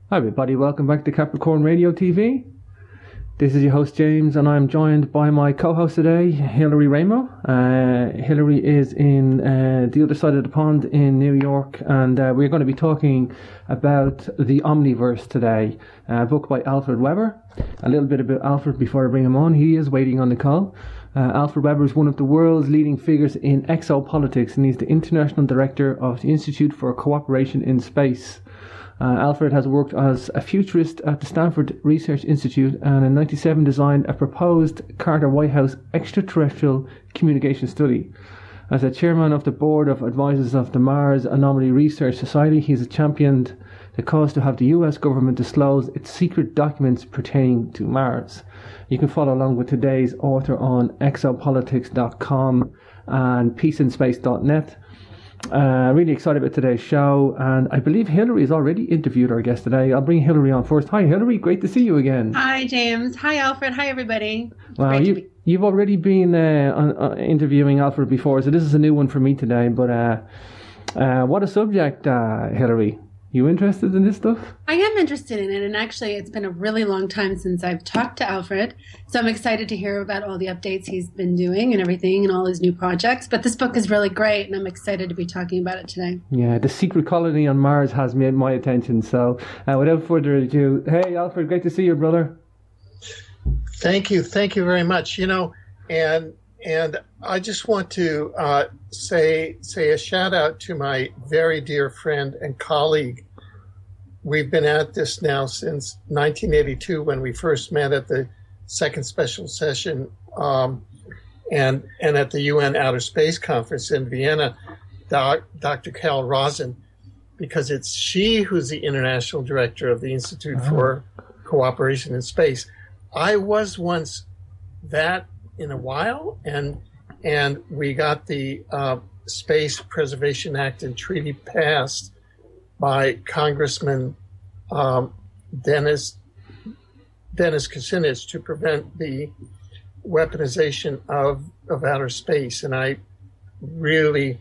Hi everybody, welcome back to Capricorn Radio TV. This is your host James and I'm joined by my co-host today, Hilary Raimo. Hilary is in the other side of the pond in New York, and we're going to be talking about the Omniverse today, a book by Alfred Webre. A little bit about Alfred before I bring him on. He is waiting on the call. Alfred Webre is one of the world's leading figures in exopolitics, and he's the International Director of the Institute for Cooperation in Space. Alfred has worked as a futurist at the Stanford Research Institute, and in 1997 designed a proposed Carter White House extraterrestrial communication study. As a chairman of the board of advisors of the Mars Anomaly Research Society, he has championed the cause to have the US government disclose its secret documents pertaining to Mars. You can follow along with today's author on exopolitics.com and peaceinspace.net. Really excited about today's show, and I believe Hilary has already interviewed our guest today. I'll bring Hilary on first. Hi Hilary, great to see you again. Hi James. Hi Alfred. Hi everybody. Wow, you've already been interviewing Alfred before, so this is a new one for me today. But what a subject, Hilary. You interested in this stuff? I am interested in it, and actually it's been a really long time since I've talked to Alfred, so I'm excited to hear about all the updates he's been doing and everything and all his new projects. But this book is really great, and I'm excited to be talking about it today. Yeah, the secret colony on Mars has made my attention, so without further ado, hey Alfred, great to see you, brother. Thank you very much. And I just want to say a shout out to my very dear friend and colleague. We've been at this now since 1982 when we first met at the second special session and at the UN Outer Space Conference in Vienna, Dr. Carol Rosen, because it's she who's the international director of the Institute for Cooperation in Space. I was once that in a while, and we got the Space Preservation Act and Treaty passed by Congressman Dennis Kucinich to prevent the weaponization of outer space. And I really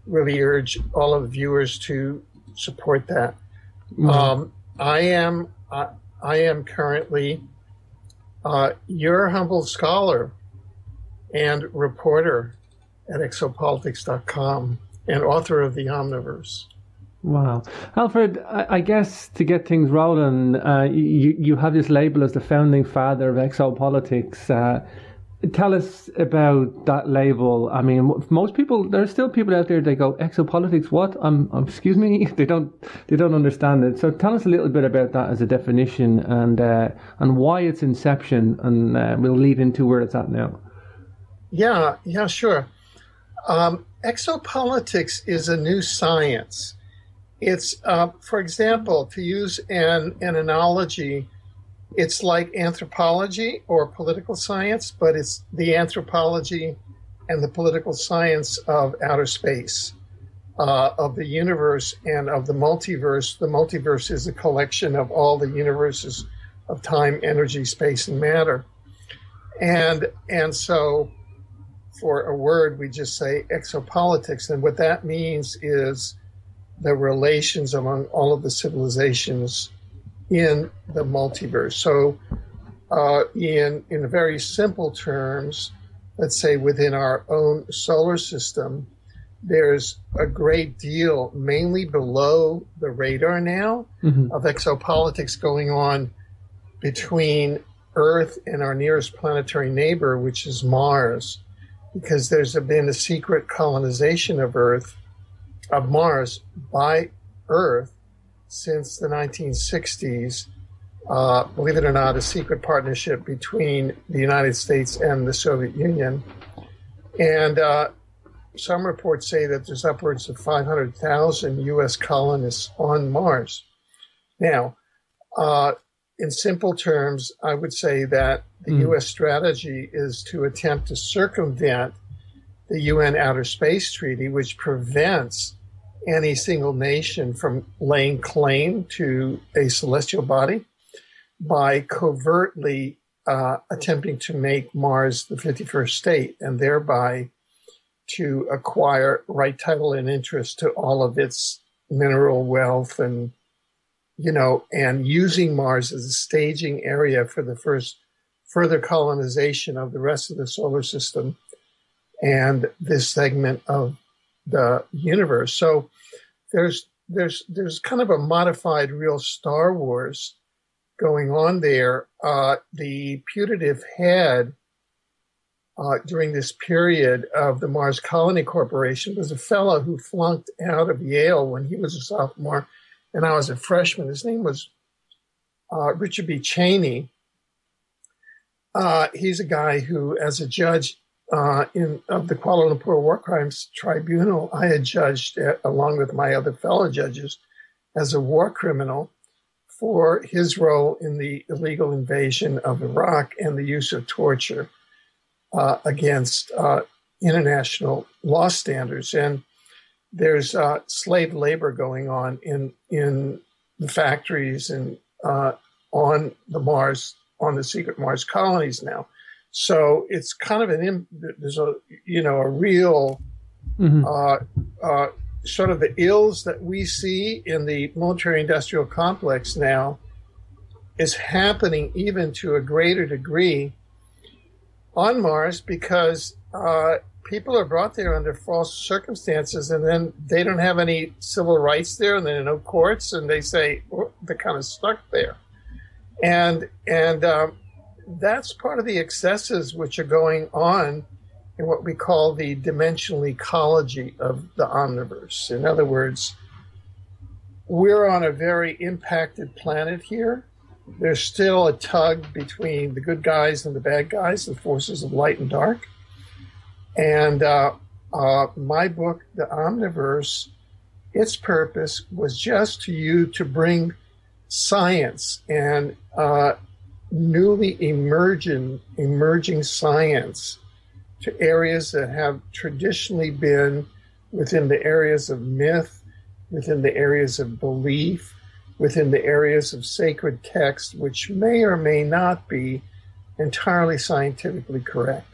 urge all of the viewers to support that. Mm-hmm. I am currently your humble scholar and reporter at exopolitics.com and author of the Omniverse. Wow. Alfred, I guess to get things rolling, you have this label as the founding father of exopolitics. Tell us about that label. I mean, most people, there are still people out there, they go, exopolitics, what? Excuse me? They don't understand it. So tell us a little bit about that as a definition and why its inception, and we'll lead into where it's at now. Yeah, sure. Exopolitics is a new science. It's, for example, to use an analogy, it's like anthropology or political science, but it's the anthropology and the political science of outer space, of the universe and of the multiverse. The multiverse is a collection of all the universes of time, energy, space, and matter. And so for a word, we just say exopolitics. And what that means is the relations among all of the civilizations in the multiverse. So in very simple terms, let's say within our own solar system, there's a great deal, mainly below the radar now, of exopolitics going on between Earth and our nearest planetary neighbor, which is Mars, because there's been a secret colonization of Mars by Earth since the 1960s. Believe it or not, a secret partnership between the United States and the Soviet Union. And some reports say that there's upwards of 500,000 U.S. colonists on Mars. Now, in simple terms, I would say that the U.S. strategy is to attempt to circumvent the UN Outer Space Treaty, which prevents any single nation from laying claim to a celestial body by covertly attempting to make Mars the 51st state and thereby to acquire right title and interest to all of its mineral wealth and and using Mars as a staging area for the first further colonization of the rest of the solar system and this segment of the universe. So there's kind of a modified real Star Wars going on there. The putative head during this period of the Mars Colony Corporation was a fellow who flunked out of Yale when he was a sophomore and I was a freshman. His name was Richard B. Cheney. He's a guy who, as a judge of the Kuala Lumpur War Crimes Tribunal, I had judged, along with my other fellow judges, as a war criminal for his role in the illegal invasion of Iraq and the use of torture against international law standards. And there's slave labor going on in the factories and on the secret Mars colonies now. So it's kind of there's a real sort of the ills that we see in the military-industrial complex now is happening even to a greater degree on Mars because people are brought there under false circumstances, and then they don't have any civil rights there, and there are no courts, and they say they're kind of stuck there. And that's part of the excesses which are going on in what we call the dimensional ecology of the Omniverse. In other words, we're on a very impacted planet here. There's still a tug between the good guys and the bad guys, the forces of light and dark. And my book, The Omniverse, its purpose was just to bring science and newly emerging science to areas that have traditionally been within the areas of myth, within the areas of belief, within the areas of sacred text, which may or may not be entirely scientifically correct.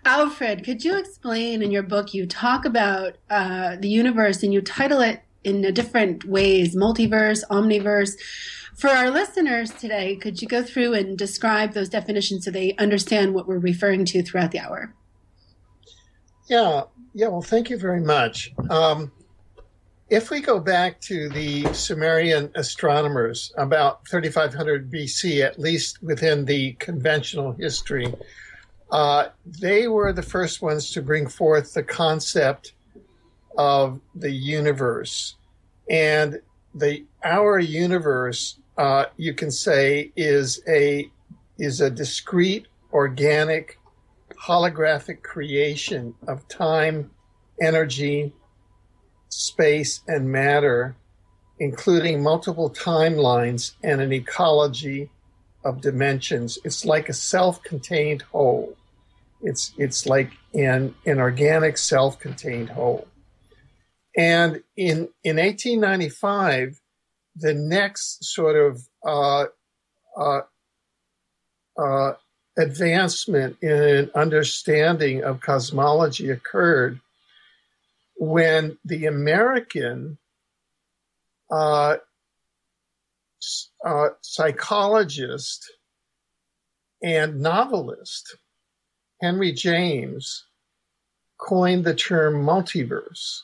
Alfred, could you explain in your book, you talk about the universe and you title it in different ways, multiverse, omniverse. For our listeners today, could you go through and describe those definitions so they understand what we're referring to throughout the hour? Yeah, well, thank you very much. If we go back to the Sumerian astronomers, about 3500 BC, at least within the conventional history, they were the first ones to bring forth the concept of the universe. And our universe, you can say, is a discrete, organic, holographic creation of time, energy, space, and matter, including multiple timelines and an ecology of dimensions. It's like a self-contained whole. It's like an organic self-contained whole. And in 1895, the next sort of advancement in understanding of cosmology occurred when the American psychologist and novelist Henry James coined the term multiverse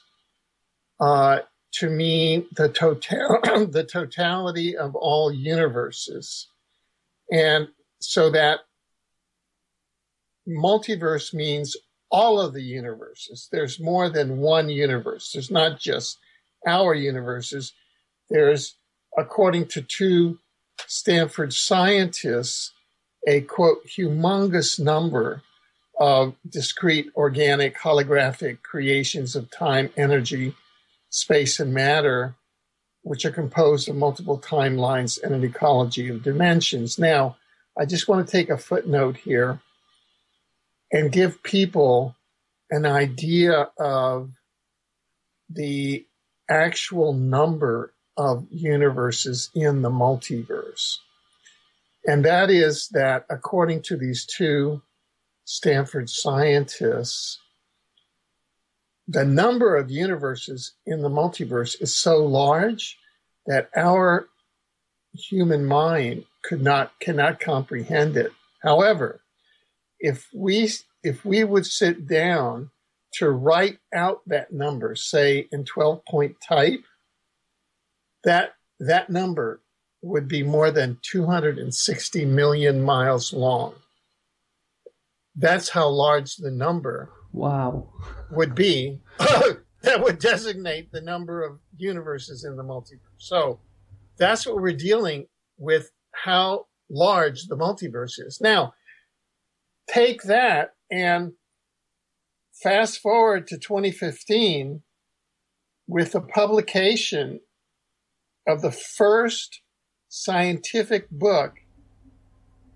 to mean the totality of all universes. And so that multiverse means all of the universes. There's more than one universe. There's not just our universes. There's, according to two Stanford scientists, a, quote, humongous number of discrete, organic, holographic creations of time, energy, space, and matter, which are composed of multiple timelines and an ecology of dimensions. Now, I just want to take a footnote here and give people an idea of the actual number of universes in the multiverse. And that is that, according to these two Stanford scientists, the number of universes in the multiverse is so large that our human mind cannot comprehend it. However, if we would sit down to write out that number, say in 12-point type, that number would be more than 260 million miles long. That's how large the number would be that would designate the number of universes in the multiverse. So that's what we're dealing with, how large the multiverse is. Now, take that and fast forward to 2015 with the publication of the first scientific book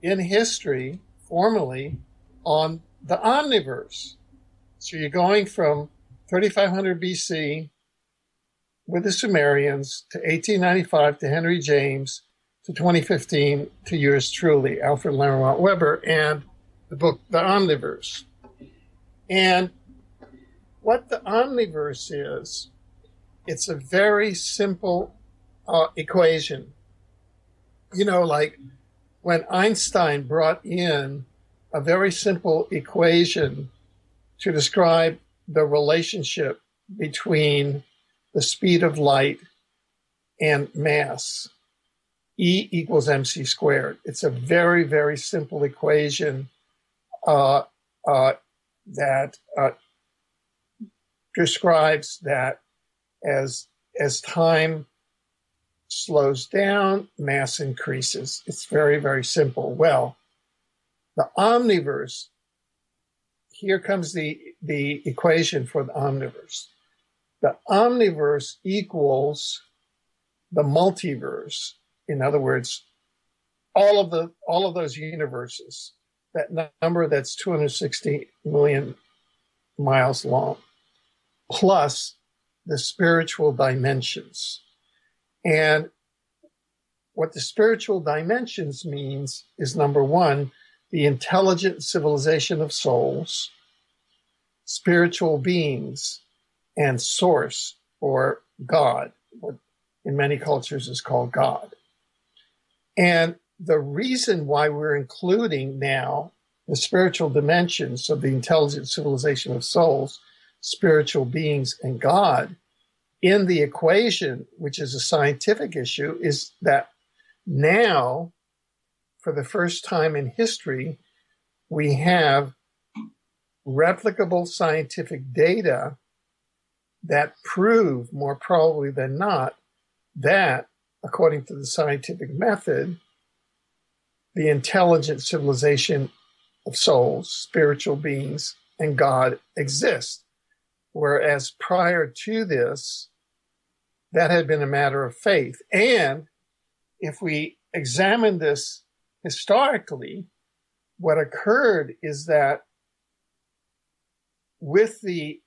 in history, formally, on the Omniverse. So you're going from 3500 BC with the Sumerians to 1895 to Henry James to 2015 to yours truly, Alfred Webre, and the book, The Omniverse. And what the Omniverse is, it's a very simple equation. You know, like when Einstein brought in a very simple equation to describe the relationship between the speed of light and mass, E equals mc squared. It's a very, very simple equation that describes that as time slows down, mass increases. It's very, very simple. Well, the Omniverse, here comes the equation for the Omniverse. The Omniverse equals the multiverse. In other words, all of those universes, that number that's 260 million miles long, plus the spiritual dimensions. And what the spiritual dimensions means is, number one, the intelligent civilization of souls, spiritual beings, and source, or God, what in many cultures is called God. And the reason why we're including now the spiritual dimensions of the intelligent civilization of souls, spiritual beings, and God in the equation, which is a scientific issue, is that now, for the first time in history, we have replicable scientific data that prove, more probably than not, that, according to the scientific method, the intelligent civilization of souls, spiritual beings, and God exist. Whereas prior to this, that had been a matter of faith. And if we examine this historically, what occurred is that with the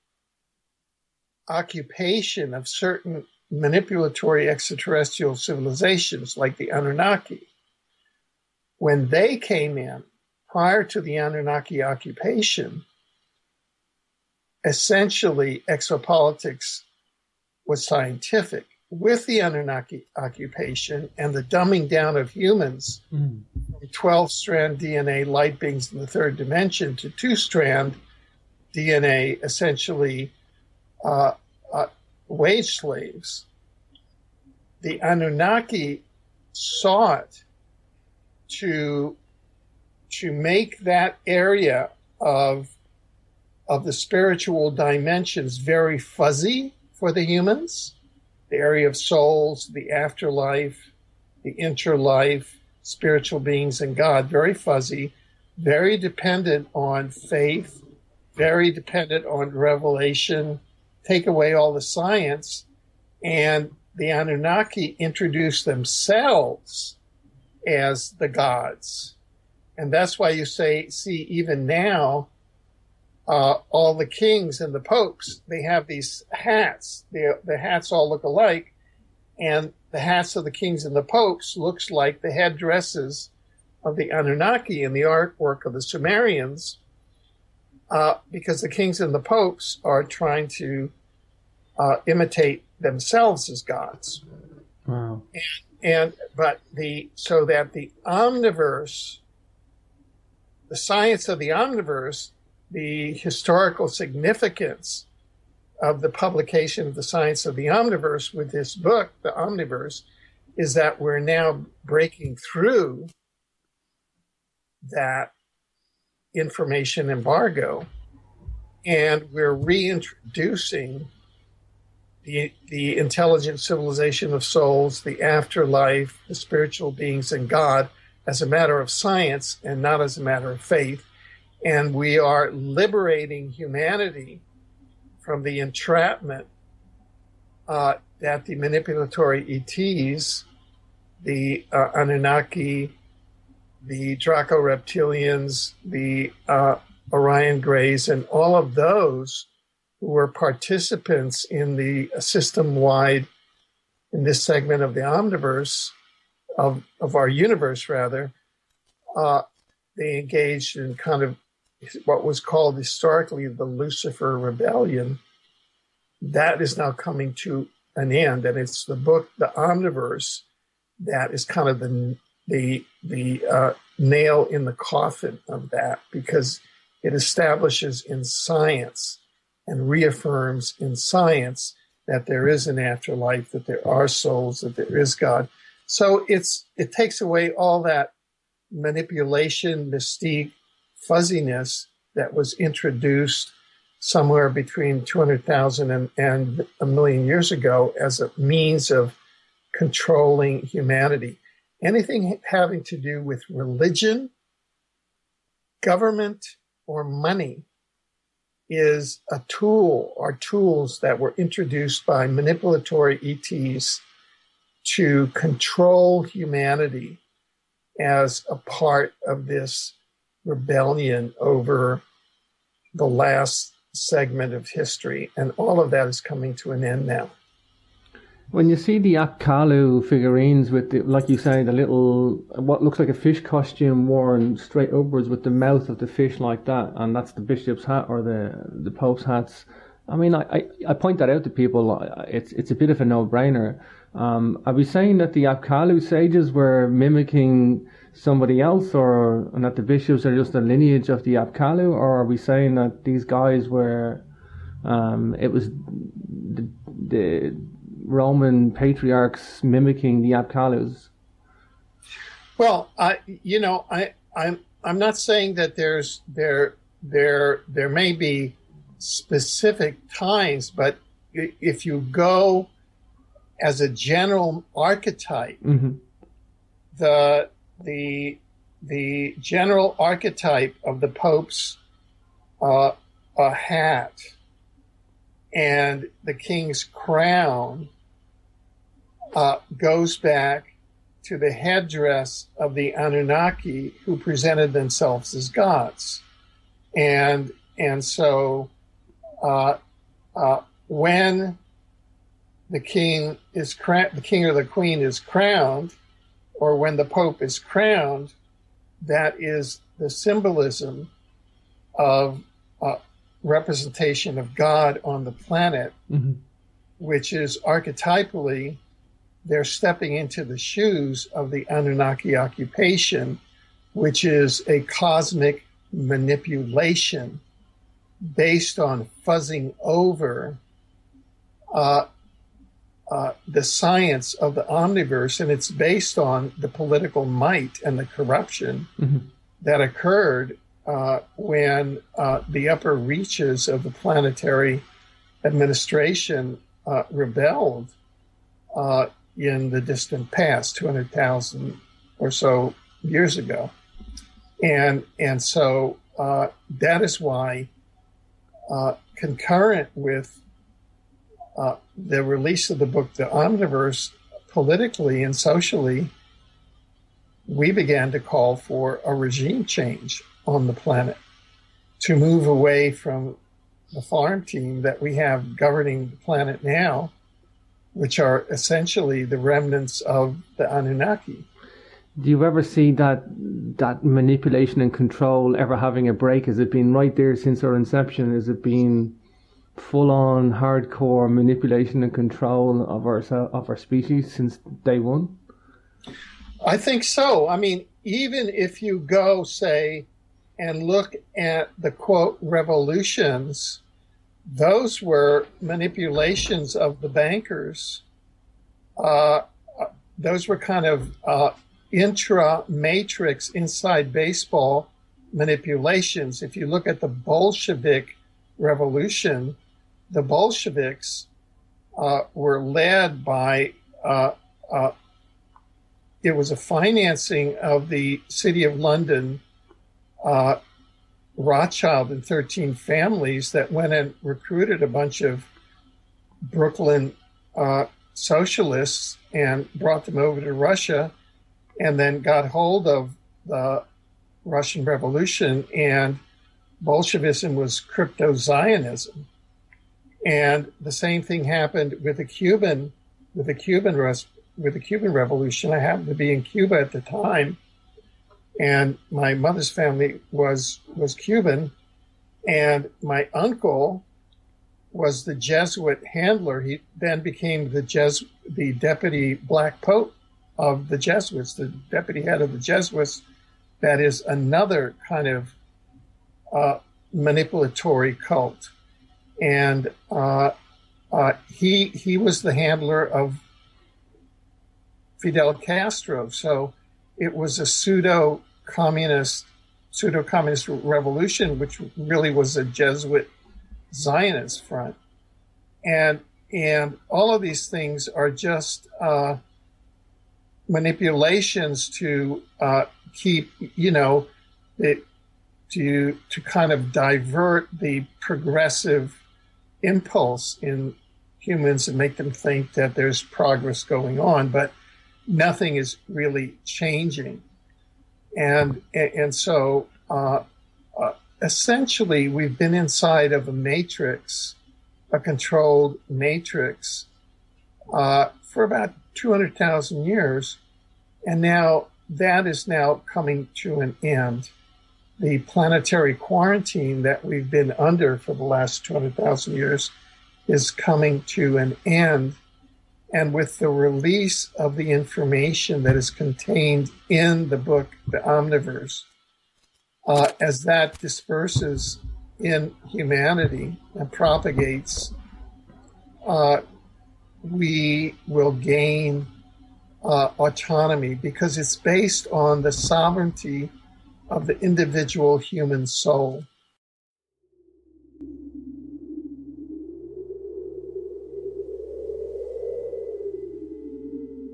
occupation of certain manipulatory extraterrestrial civilizations like the Anunnaki, when they came in prior to the Anunnaki occupation, essentially exopolitics was scientific. With the Anunnaki occupation and the dumbing down of humans from 12-strand DNA light beings in the third dimension to 2-strand DNA, essentially wage slaves, the Anunnaki sought to make that area of the spiritual dimensions very fuzzy for the humans, the area of souls, the afterlife, the interlife, spiritual beings, and God, very fuzzy, very dependent on faith, very dependent on revelation, take away all the science, and the Anunnaki introduce themselves as the gods. And that's why you see even now, all the kings and the popes, they have these hats. The hats all look alike, and the hats of the kings and the popes looks like the headdresses of the Anunnaki and the artwork of the Sumerians. because the kings and the popes are trying to imitate themselves as gods. Wow. So that the omniverse, the science of the omniverse, the historical significance of the publication of the science of the omniverse with this book, the Omniverse, is that we're now breaking through that information embargo, and we're reintroducing the intelligent civilization of souls, the afterlife, the spiritual beings, and God as a matter of science and not as a matter of faith. And we are liberating humanity from the entrapment that the manipulatory ETs, the Anunnaki, the Draco reptilians, the Orion Greys, and all of those who were participants in the system-wide, in this segment of the Omniverse, of our universe rather, they engaged in kind of what was called historically the Lucifer Rebellion. That is now coming to an end, and it's the book, the Omniverse, that is kind of the nail in the coffin of that, because it establishes in science and reaffirms in science that there is an afterlife, that there are souls, that there is God. So it takes away all that manipulation, mystique, fuzziness that was introduced somewhere between 200,000 and a million years ago as a means of controlling humanity. Anything having to do with religion, government, or money is a tool or tools that were introduced by manipulatory ETs to control humanity as a part of this rebellion over the last segment of history. And all of that is coming to an end now. When you see the Apkallu figurines with, like you say, the little, what looks like a fish costume worn straight upwards with the mouth of the fish like that, and that's the bishop's hat or the pope's hats. I mean, I point that out to people. It's a bit of a no-brainer. Are we saying that the Apkallu sages were mimicking somebody else, and that the bishops are just a lineage of the Apkallu, or are we saying that these guys were, it was the Roman patriarchs mimicking the Apkallus? Well, I'm not saying that there may be specific times, but if you go as a general archetype, mm-hmm. the general archetype of the Pope's a hat and the king's crown goes back to the headdress of the Anunnaki, who presented themselves as gods. And so when the king or the queen is crowned, or when the Pope is crowned, that is the symbolism of representation of God on the planet, mm-hmm. which is archetypally, they're stepping into the shoes of the Anunnaki occupation, which is a cosmic manipulation based on fuzzing over the science of the omniverse, and it's based on the political might and the corruption mm-hmm. that occurred when the upper reaches of the planetary administration rebelled in the distant past, 200,000 or so years ago. And so that is why concurrent with the release of the book, The Omniverse, politically and socially, we began to call for a regime change on the planet to move away from the farm team that we have governing the planet now, which are essentially the remnants of the Anunnaki. Do you ever see that manipulation and control ever having a break? Has it been right there since our inception? Has it been full-on hardcore manipulation and control of our species since day one? I think so. I mean, even if you go, say, and look at the quote revolutions, those were manipulations of the bankers. Those were kind of intra-matrix, inside baseball manipulations. If you look at the Bolshevik revolution, the Bolsheviks were led by, it was a financing of the City of London, Rothschild and 13 families that went and recruited a bunch of Brooklyn socialists and brought them over to Russia, and then got hold of the Russian Revolution, and Bolshevism was crypto-Zionism. And the same thing happened with the Cuban Revolution. I happened to be in Cuba at the time, and my mother's family was Cuban, and my uncle was the Jesuit handler. He then became the deputy black pope of the Jesuits, the deputy head of the Jesuits. That is another kind of manipulatory cult. And he was the handler of Fidel Castro. So it was a pseudo-communist revolution, which really was a Jesuit Zionist front. And all of these things are just manipulations to keep, to kind of divert the progressive impulse in humans and make them think that there's progress going on, but nothing is really changing. And so essentially we've been inside of a matrix, a controlled matrix, for about 200,000 years. And now that is now coming to an end. The planetary quarantine that we've been under for the last 200,000 years is coming to an end. And with the release of the information that is contained in the book, The Omniverse, as that disperses in humanity and propagates, we will gain autonomy, because it's based on the sovereignty of the individual human soul.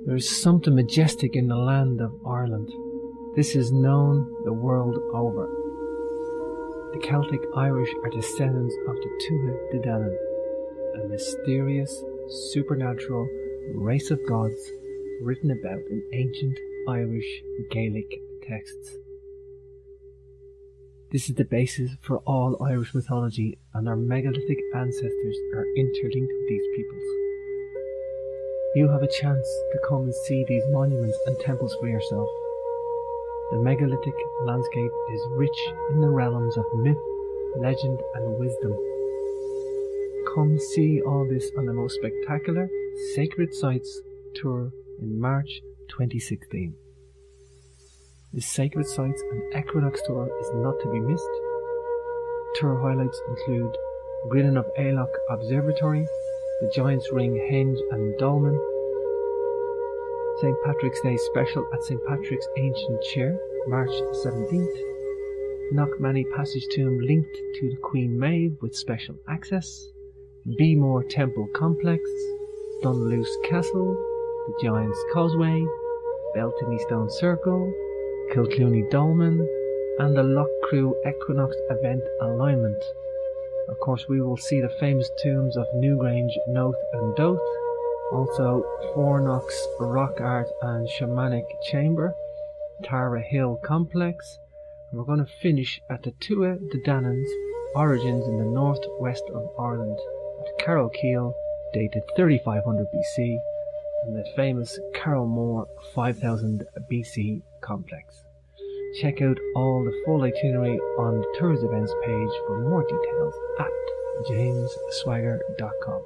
There is something majestic in the land of Ireland. This is known the world over. The Celtic Irish are descendants of the Tuatha De Danann, a mysterious, supernatural race of gods written about in ancient Irish Gaelic texts. This is the basis for all Irish mythology, and our megalithic ancestors are interlinked with these peoples. You have a chance to come and see these monuments and temples for yourself. The megalithic landscape is rich in the realms of myth, legend and wisdom. Come see all this on the most spectacular Sacred Sites tour in March 2016. The Sacred Sites and Equinox tour is not to be missed. Tour highlights include Grinnin of Ailloch Observatory, the Giant's Ring Henge and Dolmen, St. Patrick's Day special at St. Patrick's Ancient Chair, March 17th, Knockmany Passage Tomb linked to the Queen Maeve with special access, Beemore Temple Complex, Dunluce Castle, the Giant's Causeway, Beltany Stone Circle, Kilclooney Dolmen, and the Loughcrew Equinox event alignment. Of course, we will see the famous tombs of Newgrange, Noth and Doth, also Fornox Rock Art and Shamanic Chamber, Tara Hill Complex, and we're going to finish at the Tuatha De Danann's origins in the northwest of Ireland at Carrow Keel, dated 3500 BC, from the famous Carroll Moore 5000 BC complex. Check out all the full itinerary on the tours events page for more details at jamesswagger.com.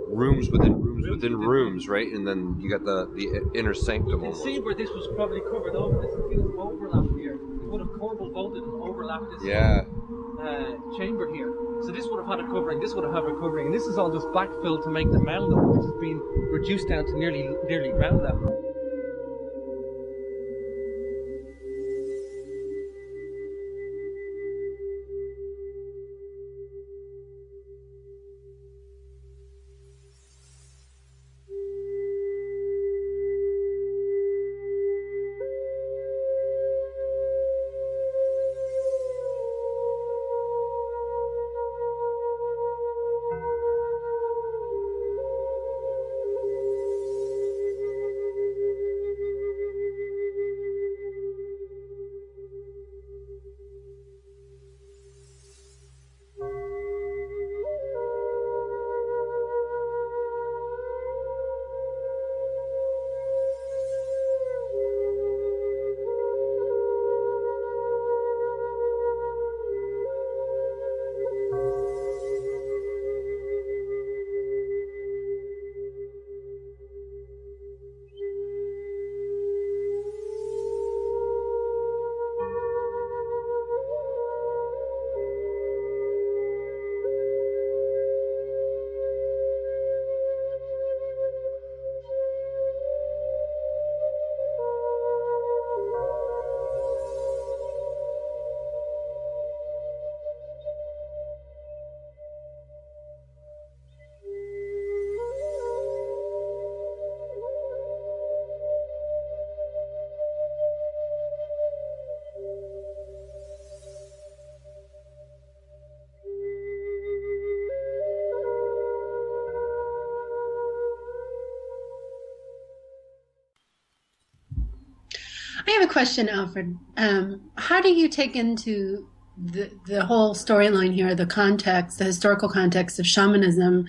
Rooms within rooms, right? And then you got the inner sanctum. You can see where this was probably covered over. This is overlap here. It would have corbel vaulted and overlapped this chamber here. So this would have had a covering. This would have had a covering, and this is all just backfilled to make the mound up, which has been reduced down to nearly ground level. I have a question, Alfred. How do you take into the whole storyline here, the context, the historical context of shamanism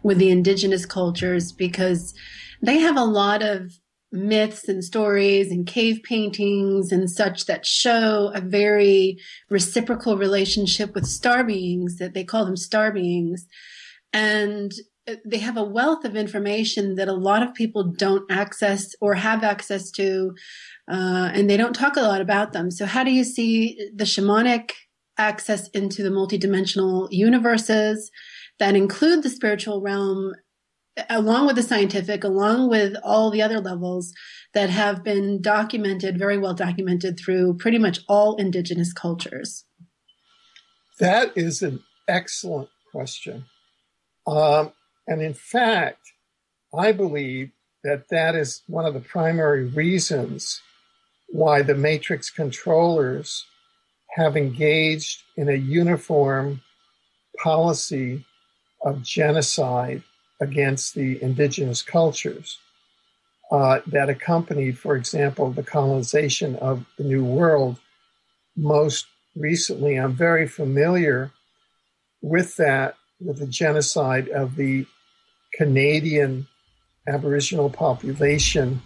with the indigenous cultures? Because they have a lot of myths and stories and cave paintings and such that show a very reciprocal relationship with star beings, that they call them star beings. And they have a wealth of information that a lot of people don't access or have access to, and they don't talk a lot about them. So how do you see the shamanic access into the multidimensional universes that include the spiritual realm, along with the scientific, along with all the other levels that have been documented, very well documented through pretty much all indigenous cultures? That is an excellent question. And in fact, I believe that that is one of the primary reasons why the Matrix controllers have engaged in a uniform policy of genocide against the indigenous cultures that accompanied, for example, the colonization of the New World. Most recently, I'm very familiar with that, with the genocide of the Canadian Aboriginal population,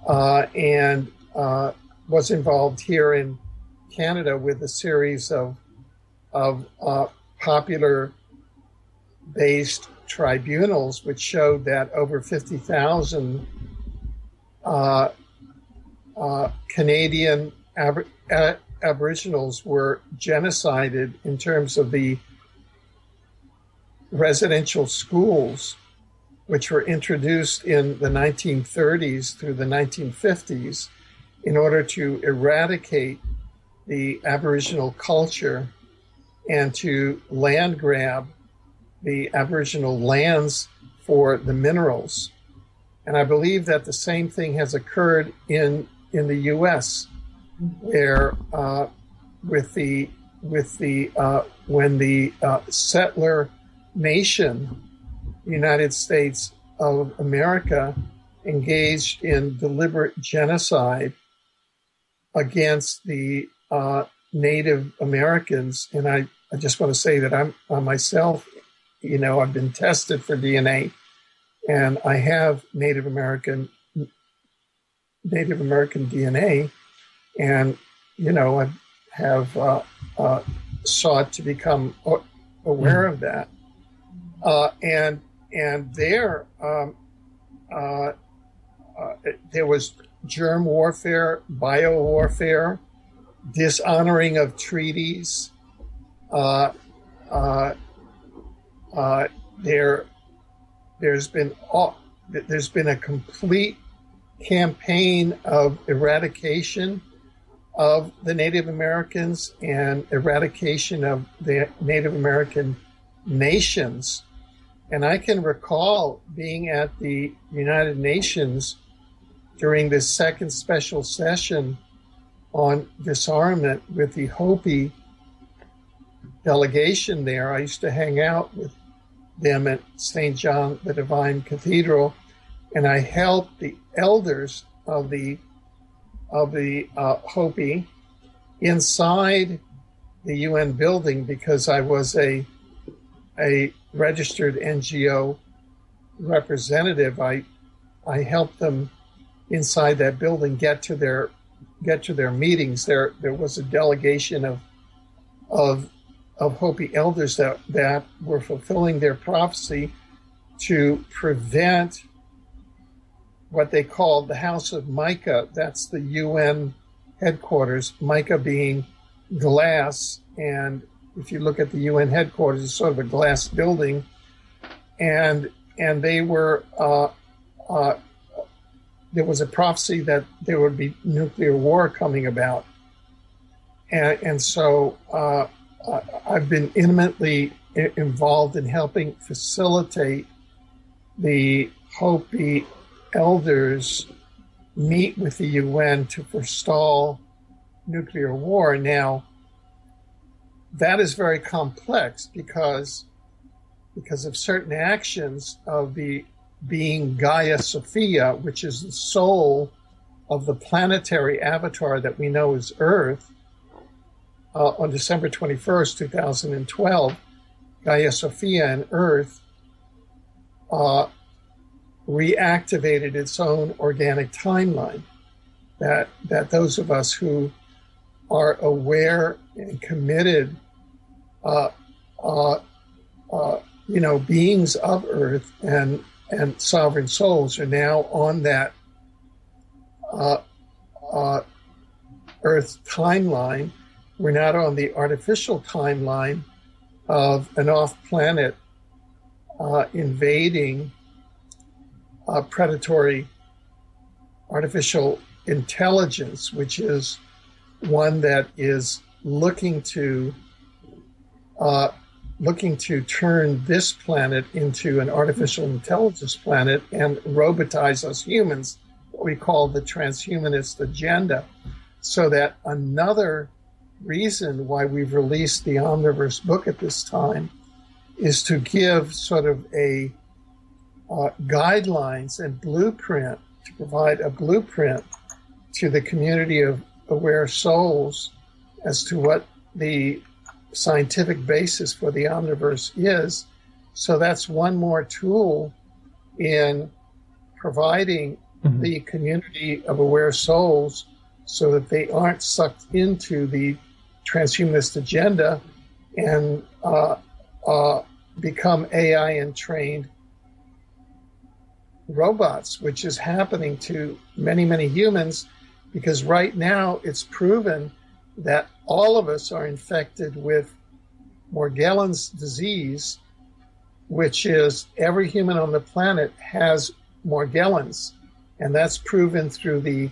and was involved here in Canada with a series of popular-based tribunals, which showed that over 50,000 Canadian Aboriginals were genocided in terms of the residential schools, which were introduced in the 1930s through the 1950s in order to eradicate the Aboriginal culture and to land grab the Aboriginal lands for the minerals. And I believe that the same thing has occurred in the U.S., where when the settler nation United States of America engaged in deliberate genocide against the Native Americans. And I just want to say that I'm myself, I've been tested for DNA, and I have Native American DNA, and I have sought to become aware of that, and there was germ warfare, bio warfare, dishonoring of treaties. There's been a complete campaign of eradication of the Native Americans and eradication of the Native American nations. And I can recall being at the United Nations during this second special session on disarmament with the Hopi delegation there. I used to hang out with them at St. John the Divine Cathedral, and I helped the elders of the Hopi inside the UN building because I was a registered NGO representative. I helped them inside that building get to their meetings. There was a delegation of Hopi elders that were fulfilling their prophecy to prevent what they called the House of Mica. That's the UN headquarters, Mica being glass. And if you look at the UN headquarters, it's sort of a glass building. And they were, there was a prophecy that there would be nuclear war coming about. And so I've been intimately involved in helping facilitate the Hopi elders meet with the UN to forestall nuclear war. Now, that is very complex because of certain actions of the being Gaia Sophia, which is the soul of the planetary avatar that we know as Earth. On December 21st, 2012, Gaia Sophia and Earth reactivated its own organic timeline. That those of us who are aware and committed, beings of Earth and sovereign souls are now on that Earth timeline. We're not on the artificial timeline of an off-planet invading predatory artificial intelligence, which is one that is looking to turn this planet into an artificial intelligence planet and robotize us humans, what we call the transhumanist agenda. So that another reason why we've released the Omniverse book at this time is to give sort of a guidelines and blueprint, to provide a blueprint to the community of aware souls as to what the scientific basis for the Omniverse is. So that's one more tool in providing the community of aware souls so that they aren't sucked into the transhumanist agenda and become AI and trained robots, which is happening to many, many humans, because right now it's proven that all of us are infected with Morgellons disease, which is every human on the planet has Morgellons, and that's proven through the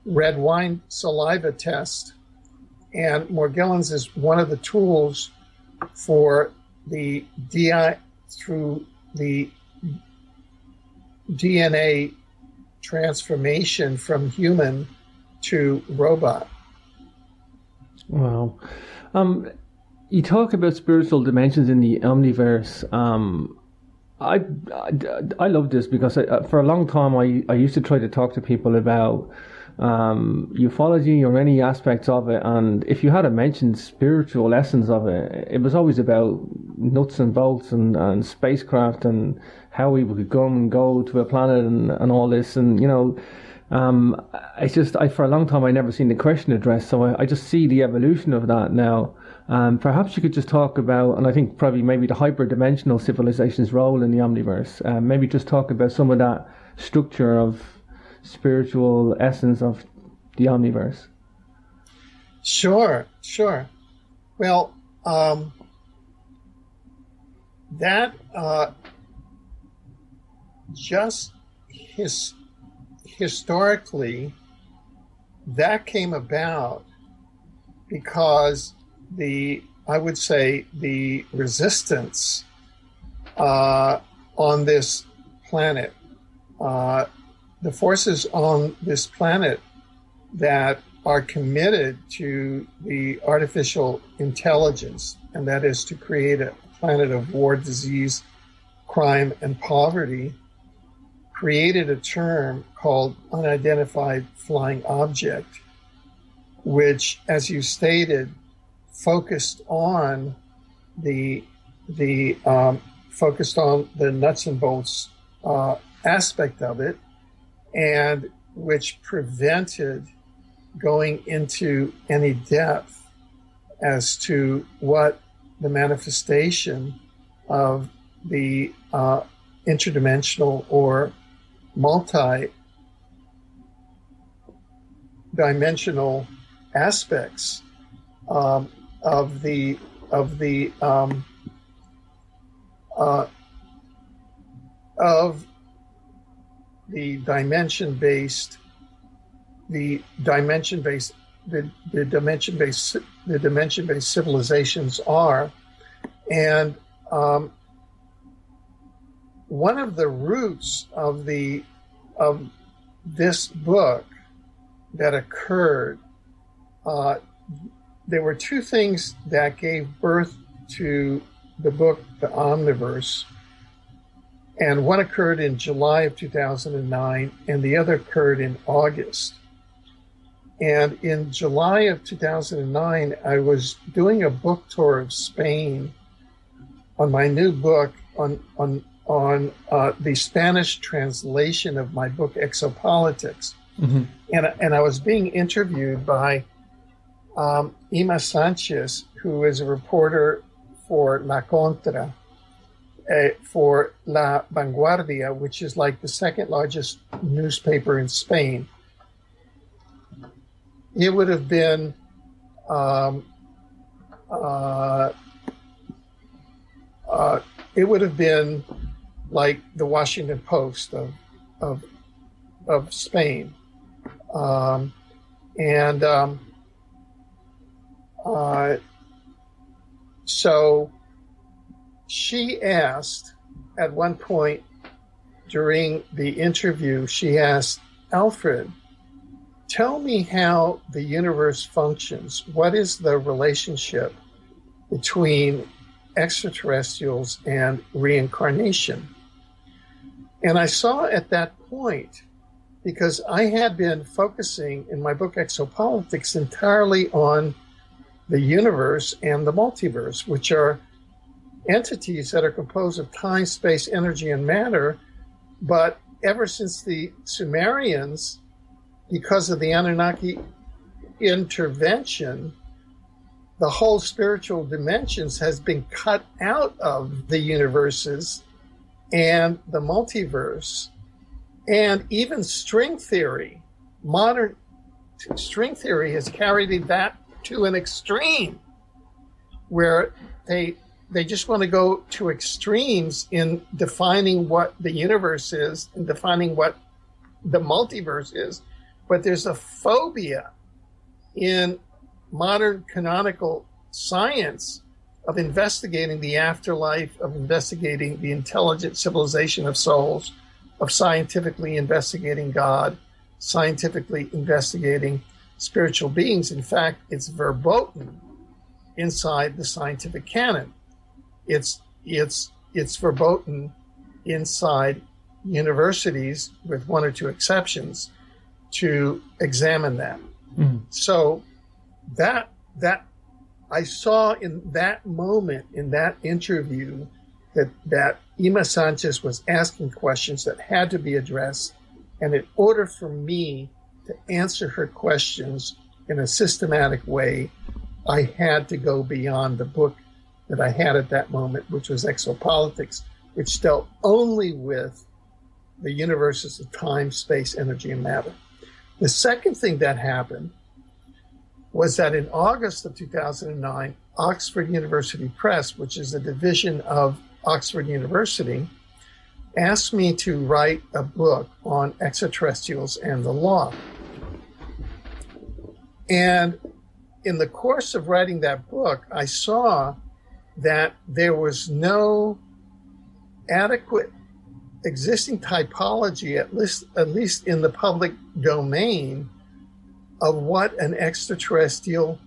red wine saliva test. And Morgellons is one of the tools for the through the DNA transformation from human to robot. Wow. You talk about spiritual dimensions in the Omniverse. I, I love this because for a long time I used to try to talk to people about ufology or any aspects of it, and if you had to mention spiritual essence of it, it was always about nuts and bolts and spacecraft and how we could come and go to a planet and all this, and it's just for a long time I never seen the question addressed, so I just see the evolution of that now. Perhaps you could just talk about, and I think probably maybe the hyperdimensional civilization's role in the Omniverse. Maybe just talk about some of that structure of spiritual essence of the Omniverse. Sure. Well, that just historically, that came about because I would say the resistance on this planet, the forces on this planet that are committed to the artificial intelligence, and that is to create a planet of war, disease, crime, and poverty, created a term called unidentified flying object, which, as you stated, focused on the nuts and bolts aspect of it, and which prevented going into any depth as to what the manifestation of the interdimensional or multi-dimensional aspects of the dimension-based civilizations are, and one of the roots of this book that occurred, there were two things that gave birth to the book, The Omniverse, and one occurred in July of 2009, and the other occurred in August. And in July of 2009, I was doing a book tour of Spain on my new book, on the Spanish translation of my book, Exopolitics. Mm-hmm. And I was being interviewed by Ima Sanchez, who is a reporter for La Contra, for La Vanguardia, which is like the second largest newspaper in Spain. It would have been like the Washington Post of Spain, so she asked at one point during the interview, she asked, Alfred, tell me how the universe functions. What is the relationship between extraterrestrials and reincarnation? And I saw at that point, because I had been focusing in my book Exopolitics entirely on the universe and the multiverse, which are entities that are composed of time, space, energy, and matter. But ever since the Sumerians, because of the Anunnaki intervention, the whole spiritual dimensions has been cut out of the universes and the multiverse. And even string theory, modern string theory has carried that to an extreme where they just want to go to extremes in defining what the universe is and defining what the multiverse is. But there's a phobia in modern canonical science of investigating the afterlife, of investigating the intelligent civilization of souls, of scientifically investigating God, scientifically investigating spiritual beings. In fact, it's verboten inside the scientific canon. It's verboten inside universities, with one or two exceptions, to examine that. So that I saw in that moment, in that interview, that Ima Sanchez was asking questions that had to be addressed. And in order for me to answer her questions in a systematic way, I had to go beyond the book that I had at that moment, which was Exopolitics, which dealt only with the universes of time, space, energy, and matter. The second thing that happened was that in August of 2009, Oxford University Press, which is a division of Oxford University, asked me to write a book on extraterrestrials and the law. And in the course of writing that book, I saw that there was no adequate existing typology, at least in the public domain, of what an extraterrestrial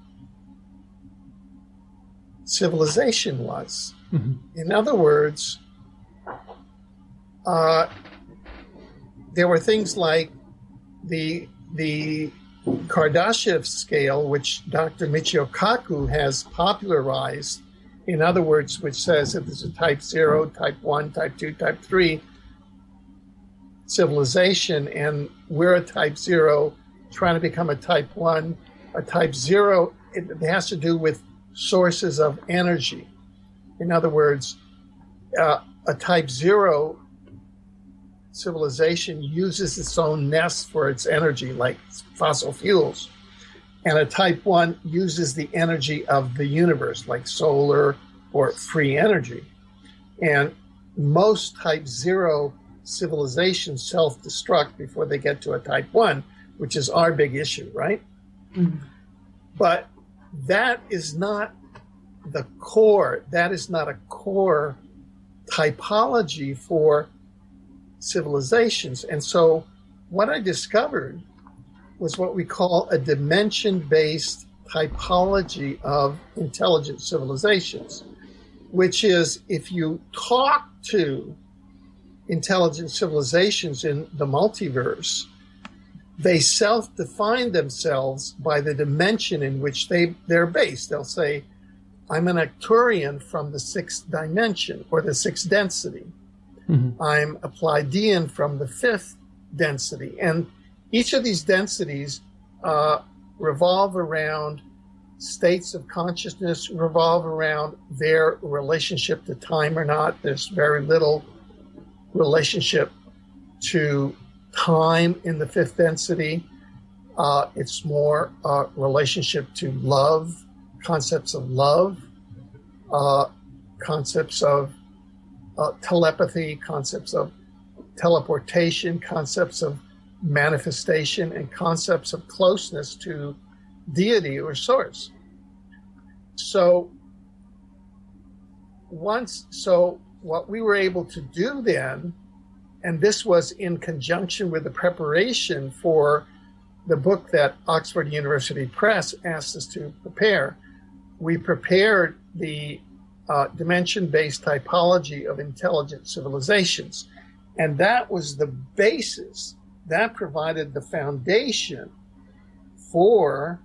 civilization was. In other words, there were things like the Kardashev scale, which Dr. Michio Kaku has popularized. In other words, which says that there's a type 0, type 1, type 2, type 3 civilization, and we're a type 0 trying to become a type 1. A type 0, it has to do with sources of energy. In other words, a type 0 civilization uses its own nest for its energy, like fossil fuels. And a type 1 uses the energy of the universe, like solar or free energy. And most type 0 civilizations self-destruct before they get to a type 1, which is our big issue, right? But that is not the core. That is not a core typology for civilizations. And so what I discovered was what we call a dimension-based typology of intelligent civilizations, which is if you talk to intelligent civilizations in the multiverse, they self-define themselves by the dimension in which they're based. They'll say, I'm an Arcturian from the 6th dimension or the 6th density. I'm a Pleiadian from the 5th density. And each of these densities revolve around states of consciousness, revolve around their relationship to time or not. There's very little relationship to time in the 5th density. It's more relationship to love, concepts of love, concepts of telepathy, concepts of teleportation, concepts of manifestation, and concepts of closeness to deity or source. So what we were able to do then, and this was in conjunction with the preparation for the book that Oxford University Press asked us to prepare, we prepared the dimension-based typology of intelligent civilizations. And that was the basis, that provided the foundation for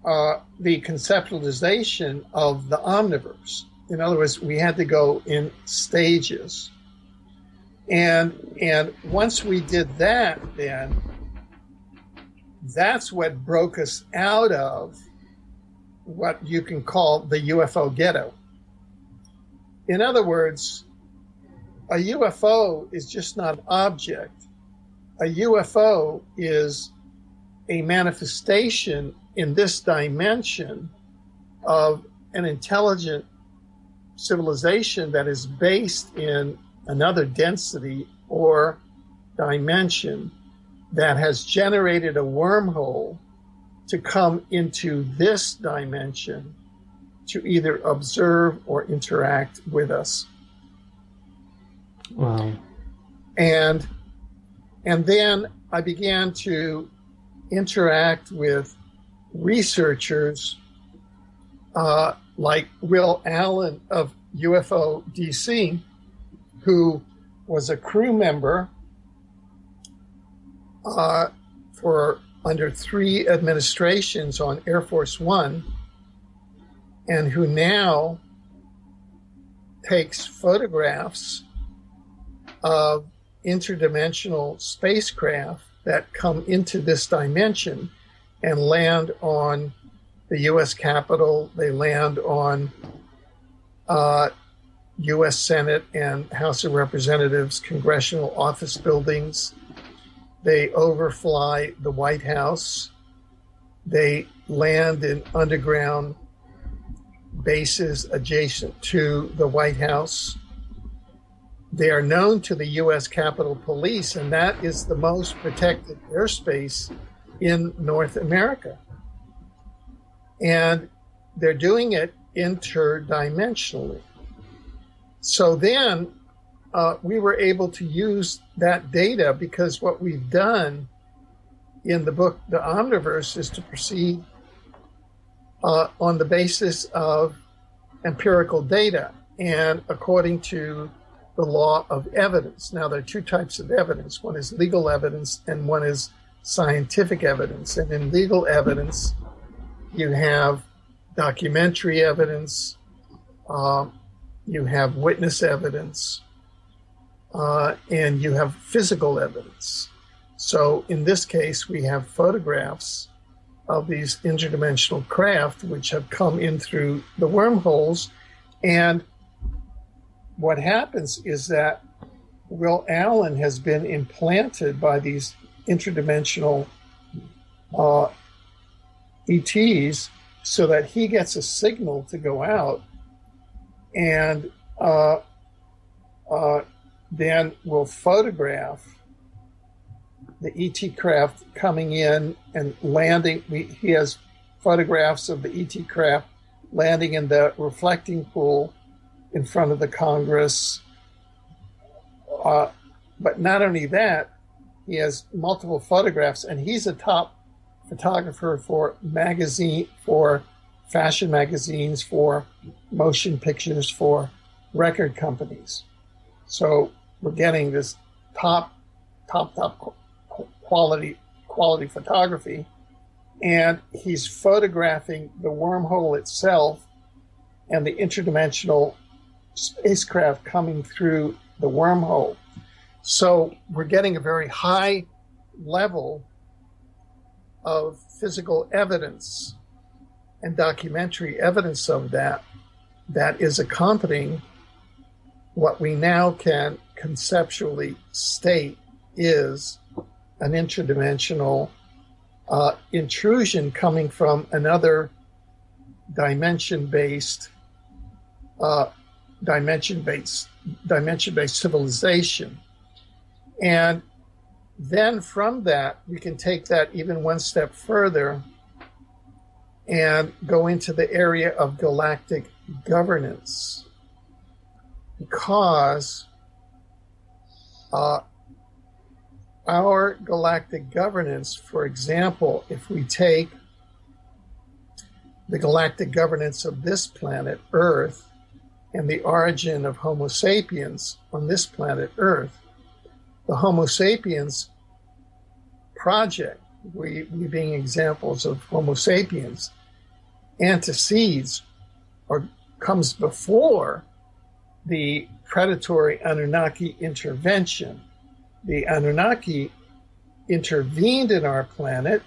the conceptualization of the Omniverse. In other words, we had to go in stages. And once we did that, then that's what broke us out of what you can call the UFO ghetto. In other words, a UFO is just not an object. A UFO is a manifestation in this dimension of an intelligent civilization that is based in another density or dimension that has generated a wormhole to come into this dimension to either observe or interact with us. Wow. And then I began to interact with researchers like Will Allen of UFO DC, who was a crew member for under 3 administrations on Air Force One, and who now takes photographs of interdimensional spacecraft that come into this dimension and land on the U.S. Capitol. They land on U.S. Senate and House of Representatives congressional office buildings. They overfly the White House. They land in underground bases adjacent to the White House. They are known to the U.S. Capitol Police, and that is the most protected airspace in North America. And they're doing it interdimensionally. So then we were able to use that data, because what we've done in the book, The Omniverse, is to proceed on the basis of empirical data and according to the law of evidence. Now, there are 2 types of evidence. One is legal evidence and one is scientific evidence. And in legal evidence, you have documentary evidence, you have witness evidence, and you have physical evidence. So in this case, we have photographs of these interdimensional craft which have come in through the wormholes. And what happens is that Will Allen has been implanted by these interdimensional ETs so that he gets a signal to go out, and then will photograph the ET craft coming in and landing. He has photographs of the ET craft landing in the reflecting pool in front of the Congress. But not only that, he has multiple photographs, and he's a top photographer for fashion magazines, for motion pictures, for record companies. So we're getting this top quality photography, and he's photographing the wormhole itself and the interdimensional spacecraft coming through the wormhole. So we're getting a very high level of physical evidence and documentary evidence of that is accompanying what we now can conceptually state is an interdimensional intrusion coming from another dimension-based civilization. And then from that, we can take that even one step further and go into the area of galactic governance. Because our galactic governance, for example, if we take the galactic governance of this planet, Earth, and the origin of Homo sapiens on this planet, Earth, the Homo sapiens project, we being examples of Homo sapiens, antecedes or comes before the predatory Anunnaki intervention. The Anunnaki intervened in our planet,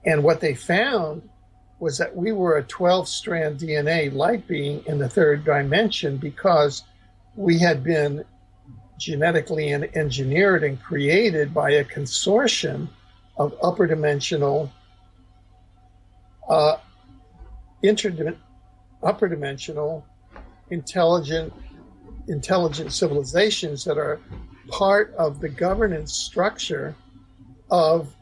and what they found was that we were a 12-strand DNA light being in the 3rd dimension, because we had been genetically engineered and created by a consortium of upper dimensional intelligent civilizations that are part of the governance structure of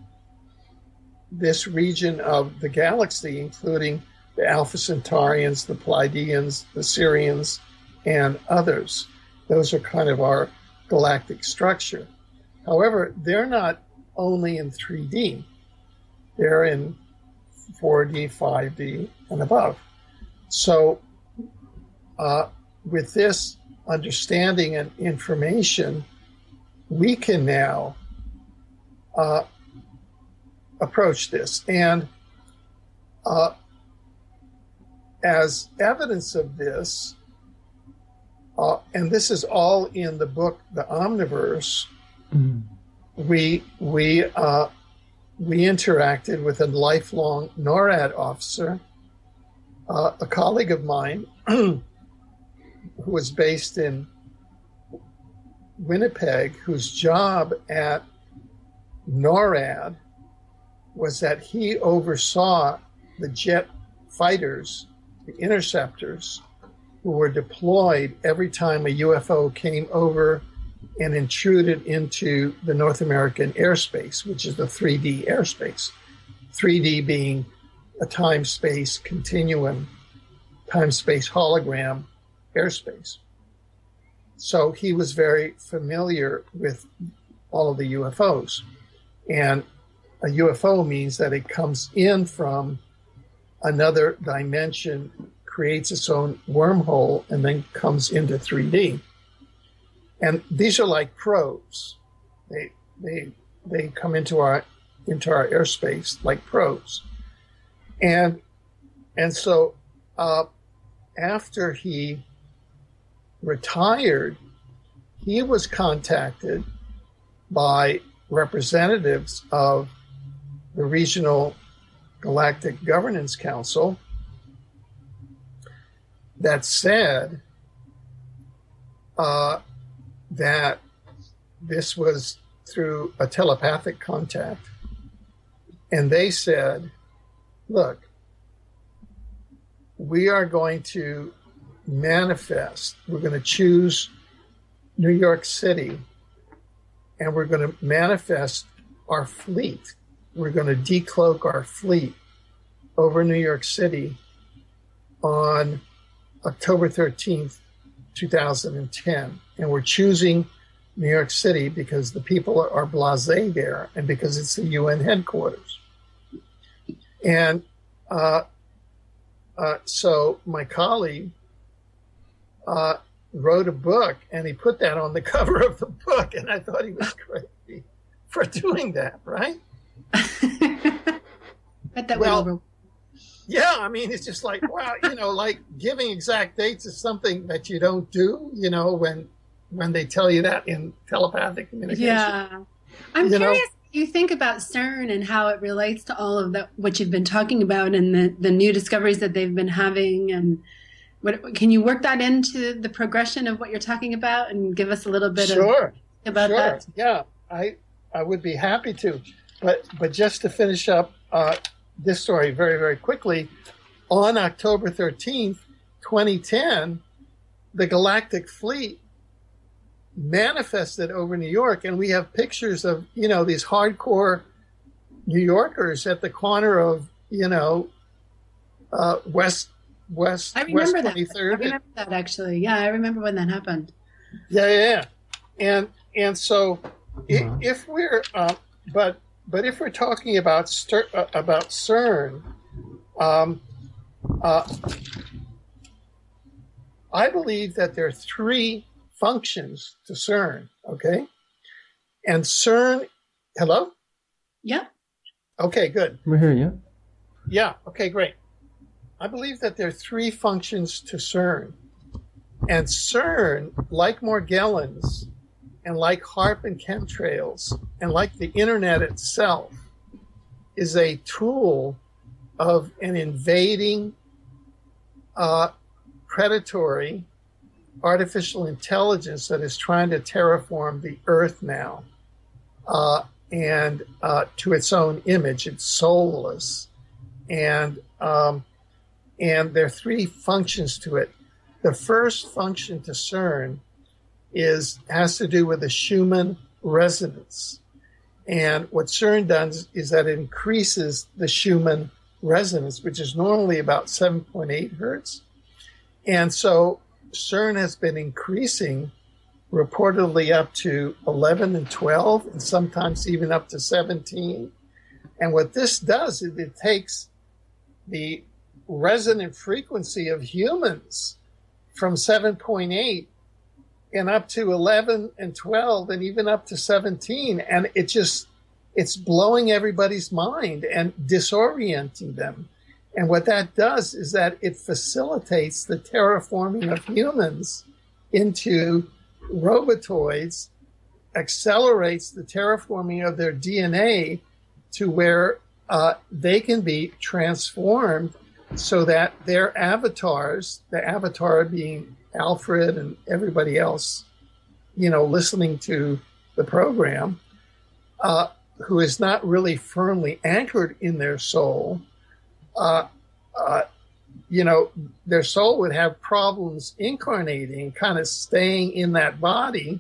this region of the galaxy, including the Alpha Centaurians, the Pleiadians, the Sirians, and others. Those are kind of our galactic structure. However, they're not only in 3D. They're in 4D, 5D, and above. So with this understanding and information, we can now approach this. And as evidence of this, and this is all in the book, The Omniverse, we interacted with a lifelong NORAD officer, a colleague of mine who was based in Winnipeg, whose job at NORAD was that he oversaw the jet fighters, the interceptors, who were deployed every time a UFO came over and intruded into the North American airspace, which is the 3D airspace. 3D being a time-space continuum, time-space hologram airspace. So he was very familiar with all of the UFOs. And a UFO means that it comes in from another dimension, creates its own wormhole, and then comes into 3D. And these are like probes. They come into our airspace like probes. And so after he retired, he was contacted by representatives of the Regional Galactic Governance Council that said that this was through a telepathic contact. And they said, look, we are going to manifest, we're going to choose New York City, and we're going to manifest our fleet. We're going to decloak our fleet over New York City on October 13th, 2010. And we're choosing New York City because the people are blasé there and because it's the UN headquarters. And so my colleague wrote a book, and he put that on the cover of the book, and I thought he was crazy for doing that, right? Yeah, I mean, it's just like, wow, like giving exact dates is something that you don't do, when they tell you that in telepathic communication. Yeah. I'm curious what you think about CERN and how it relates to all of what you've been talking about and the new discoveries that they've been having. And can you work that into the progression of what you're talking about and give us a little bit about that? Yeah, I would be happy to. But just to finish up this story very, very quickly, on October 13th, 2010, the Galactic Fleet manifested over New York, and we have pictures of, these hardcore New Yorkers at the corner of, West I remember 23rd. I remember that, actually. Yeah, I remember when that happened. Yeah. And so if we're, but if we're talking about CERN, I believe that there are three functions to CERN, okay? And CERN, hello? Yeah. Okay, good. We're here, yeah? Yeah, okay, great. I believe that there are three functions to CERN. And CERN, like Morgellons, and like HAARP and chemtrails, and like the internet itself, is a tool of an invading predatory artificial intelligence that is trying to terraform the Earth now, and to its own image. It's soulless, and there are three functions to it. The first function to CERN has to do with the Schumann resonance, and what CERN does is that it increases the Schumann resonance, which is normally about 7.8 hertz, and so CERN has been increasing reportedly up to 11 and 12, and sometimes even up to 17. And what this does is it takes the resonant frequency of humans from 7.8 and up to 11 and 12 and even up to 17. And it's blowing everybody's mind and disorienting them. And what that does is that it facilitates the terraforming of humans into robotoids, accelerates the terraforming of their DNA to where they can be transformed so that their avatars, the avatar being Alfred and everybody else, listening to the program, who is not really firmly anchored in their soul, their soul would have problems incarnating, kind of staying in that body,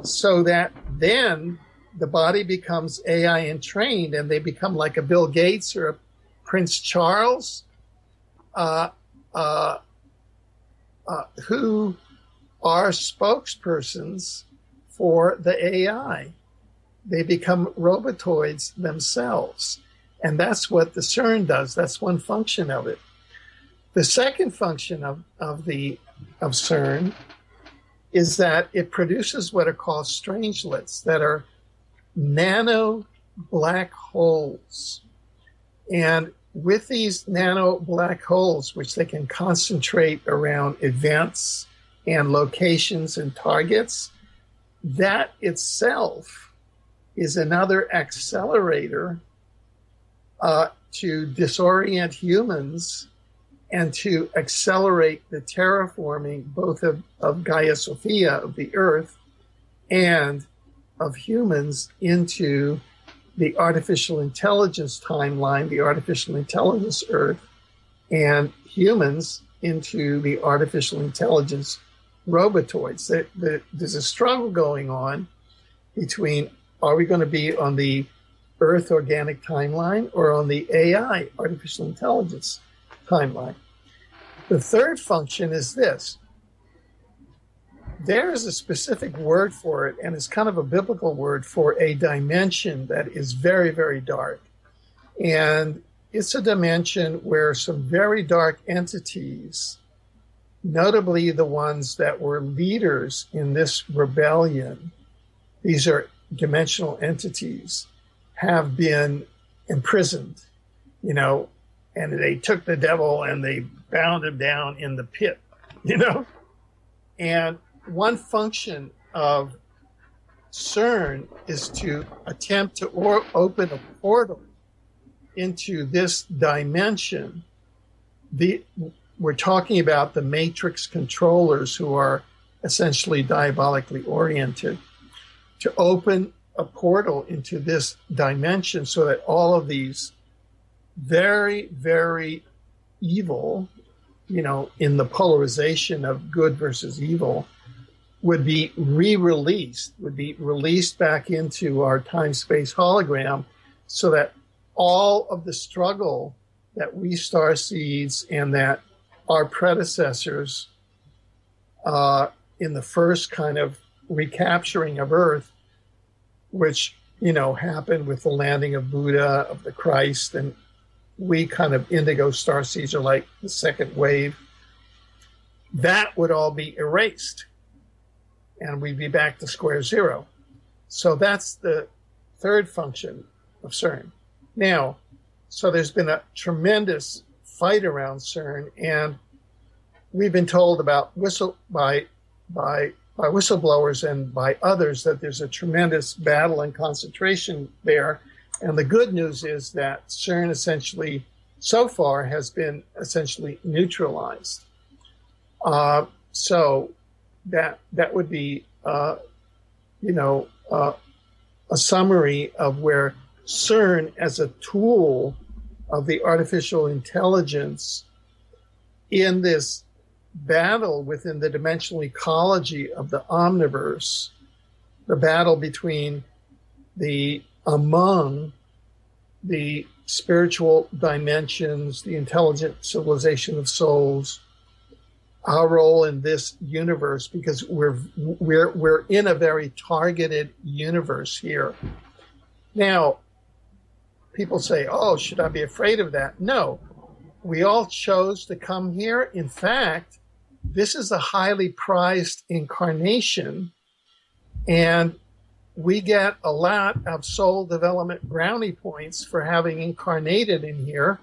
so that then the body becomes AI entrained and they become like a Bill Gates or a Prince Charles, who are spokespersons for the AI. They become robotoids themselves. And that's what the CERN does. That's one function of it. The second function of CERN is that it produces what are called strangelets, that are nano black holes. And with these nano black holes, which they can concentrate around events and locations and targets, that itself is another accelerator to disorient humans and to accelerate the terraforming both of Gaia Sophia, of the Earth, and of humans into the artificial intelligence timeline, the artificial intelligence Earth, and humans into the artificial intelligence robotoids. There's a struggle going on between, are we going to be on the Earth organic timeline or on the AI, artificial intelligence timeline? The third function is this. There is a specific word for it, and it's kind of a biblical word for a dimension that is very, very dark. And it's a dimension where some very dark entities, notably the ones that were leaders in this rebellion, these are dimensional entities, have been imprisoned, and they took the devil and they bound him down in the pit, And one function of CERN is to attempt to open a portal into this dimension. We're talking about the matrix controllers, who are essentially diabolically oriented, to open a portal into this dimension so that all of these very, very evil, in the polarization of good versus evil, would be released back into our time-space hologram, so that all of the struggle that we starseeds and that our predecessors in the first kind of recapturing of Earth, which, happened with the landing of Buddha, of the Christ, and we kind of indigo starseeds are like the second wave, that would all be erased. And we'd be back to square zero. So that's the third function of CERN. Now, so there's been a tremendous fight around CERN, and we've been told by whistleblowers and by others that there's a tremendous battle and concentration there. And the good news is that CERN essentially, so far, has been essentially neutralized. So that would be, a summary of where CERN, as a tool of the artificial intelligence in this battle within the dimensional ecology of the Omniverse, the battle among the spiritual dimensions, the intelligent civilization of souls, our role in this universe, because we're in a very targeted universe here. Now, people say, "Oh, should I be afraid of that?" No, we all chose to come here. In fact, this is a highly prized incarnation, and we get a lot of soul development brownie points for having incarnated in here,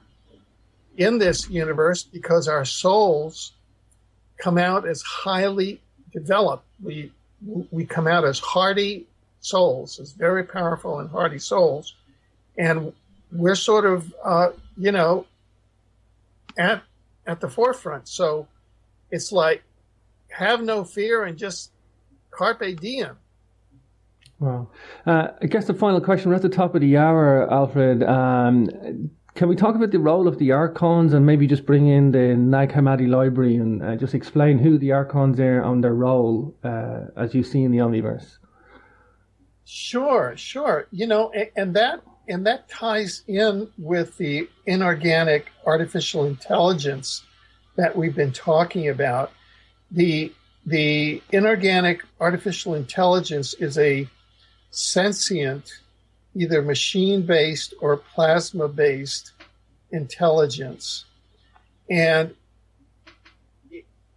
in this universe, because our souls come out as highly developed. We come out as hardy souls, as very powerful and hardy souls, and we're sort of, at the forefront. So it's like, have no fear and just carpe diem. Wow. I guess the final question, we're at the top of the hour, Alfred. Can we talk about the role of the Archons and maybe just bring in the Nag Hammadi library and just explain who the Archons are and their role as you see in the Omniverse? Sure. And that ties in with the inorganic artificial intelligence that we've been talking about. The inorganic artificial intelligence is a sentient, either machine-based or plasma-based intelligence. And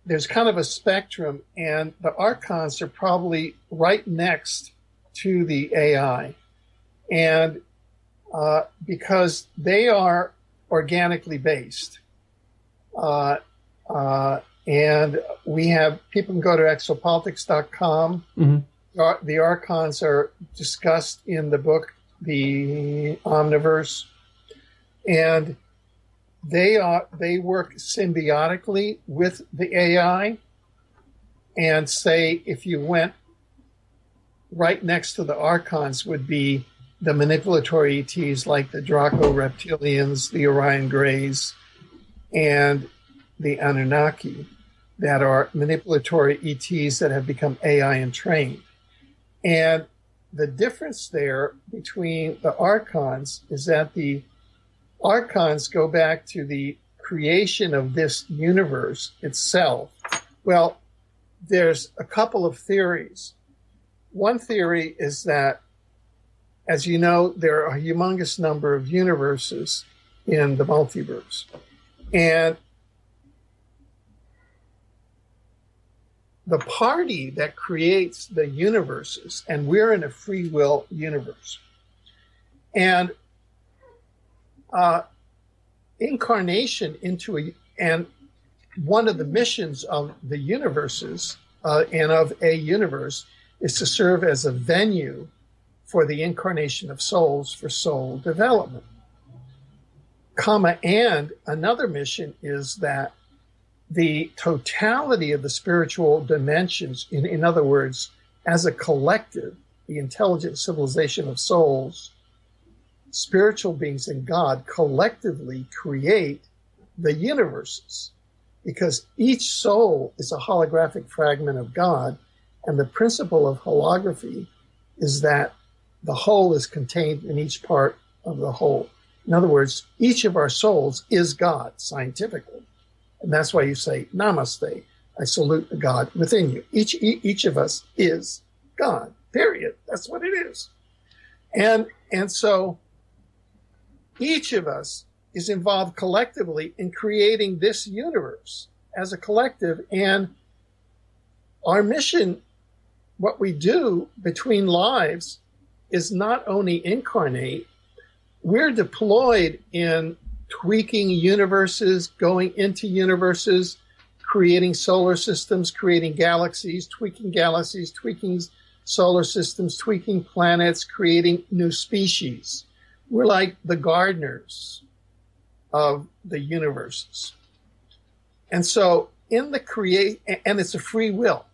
there's kind of a spectrum, and the Archons are probably right next to the AI. And because they are organically based. And we have, people can go to exopolitics.com. Mm-hmm. The Archons are discussed in the book, the Omniverse. And they work symbiotically with the AI. And say, if you went right next to the Archons would be the manipulatory ETs like the Draco Reptilians, the Orion Greys, and the Anunnaki, that are manipulatory ETs that have become AI entrained. And the difference there between the Archons is that the Archons go back to the creation of this universe itself. Well, there's a couple of theories. One theory is that, as you know, there are a humongous number of universes in the multiverse. And the party that creates the universes, and we're in a free will universe. And incarnation into and one of the missions of the universes and of a universe is to serve as a venue for the incarnation of souls for soul development. And another mission is that the totality of the spiritual dimensions, in other words, as a collective, the intelligent civilization of souls, spiritual beings and God collectively create the universes, because each soul is a holographic fragment of God, and the principle of holography is that the whole is contained in each part of the whole. In other words, each of our souls is God scientifically. And that's why you say, Namaste, I salute the God within you. Each of us is God, period. That's what it is. And so each of us is involved collectively in creating this universe as a collective. And our mission, what we do between lives, is not only incarnate, we're deployed in tweaking universes, going into universes, creating solar systems, creating galaxies, tweaking solar systems, tweaking planets, creating new species. We're like the gardeners of the universes. And so in the and it's a free will.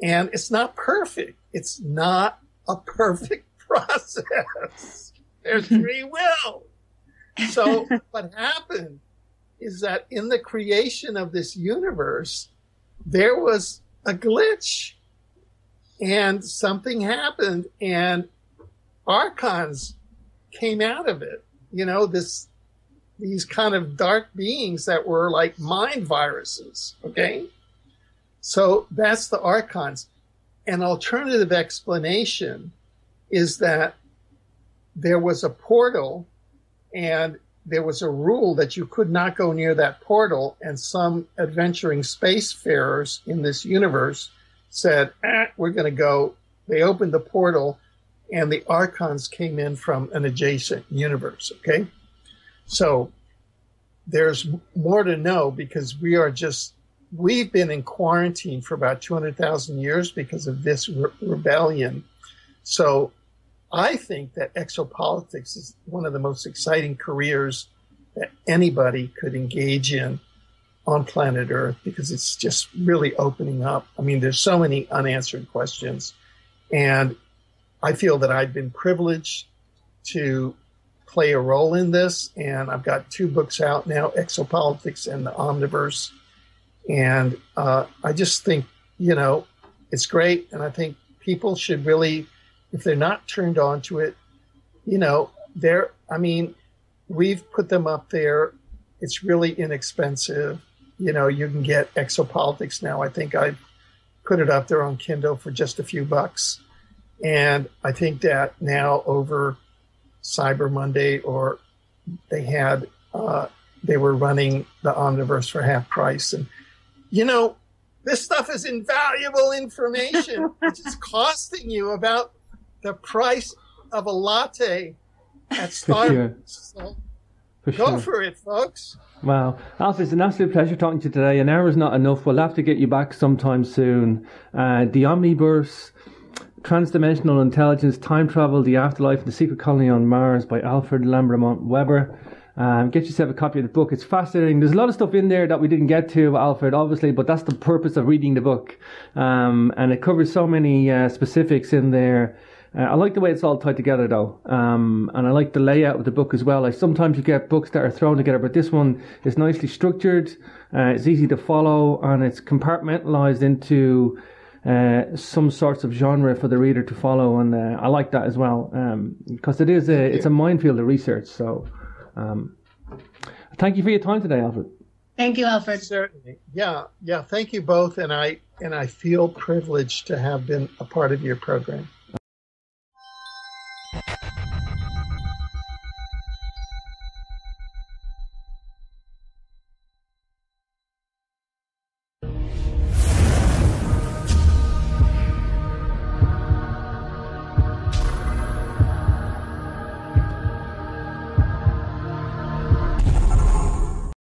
And it's not perfect. It's not a perfect process. There's free will. So what happened is that in the creation of this universe, there was a glitch and something happened and Archons came out of it. You know, these kind of dark beings that were like mind viruses, okay? So that's the Archons. An alternative explanation is that there was a portal and there was a rule that you could not go near that portal, and some adventuring spacefarers in this universe said, we're going to go. They opened the portal, and the Archons came in from an adjacent universe, okay? So there's more to know, because we've been in quarantine for about 200,000 years because of this rebellion. So I think that exopolitics is one of the most exciting careers that anybody could engage in on planet Earth, because it's just really opening up. I mean, there's so many unanswered questions. And I feel that I've been privileged to play a role in this. And I've got 2 books out now, Exopolitics and the Omniverse. And I just think, it's great. And I think people should really, if they're not turned on to it, we've put them up there. It's really inexpensive. You can get Exopolitics now. I think I put it up there on Kindle for just a few bucks. And I think that now over Cyber Monday, or they were running the Omniverse for half price. And, this stuff is invaluable information. It's just costing you about the price of a latte at Starbucks. So go for it, folks. Wow. Alfred, it's an absolute pleasure talking to you today. An hour is not enough. We'll have to get you back sometime soon. The Omniverse, Transdimensional Intelligence, Time Travel, the Afterlife, and the Secret Colony on Mars by Alfred Webre. Get yourself a copy of the book. It's fascinating. There's a lot of stuff in there that we didn't get to, Alfred, obviously, but that's the purpose of reading the book. And it covers so many specifics in there. I like the way it's all tied together, though. And I like the layout of the book as well. Like, sometimes you get books that are thrown together, but this one is nicely structured. It's easy to follow, and it's compartmentalized into some sorts of genre for the reader to follow. And I like that as well, because it's a minefield of research. So thank you for your time today, Alfred. Thank you, Alfred. Certainly. Yeah. Thank you both. And I feel privileged to have been a part of your program.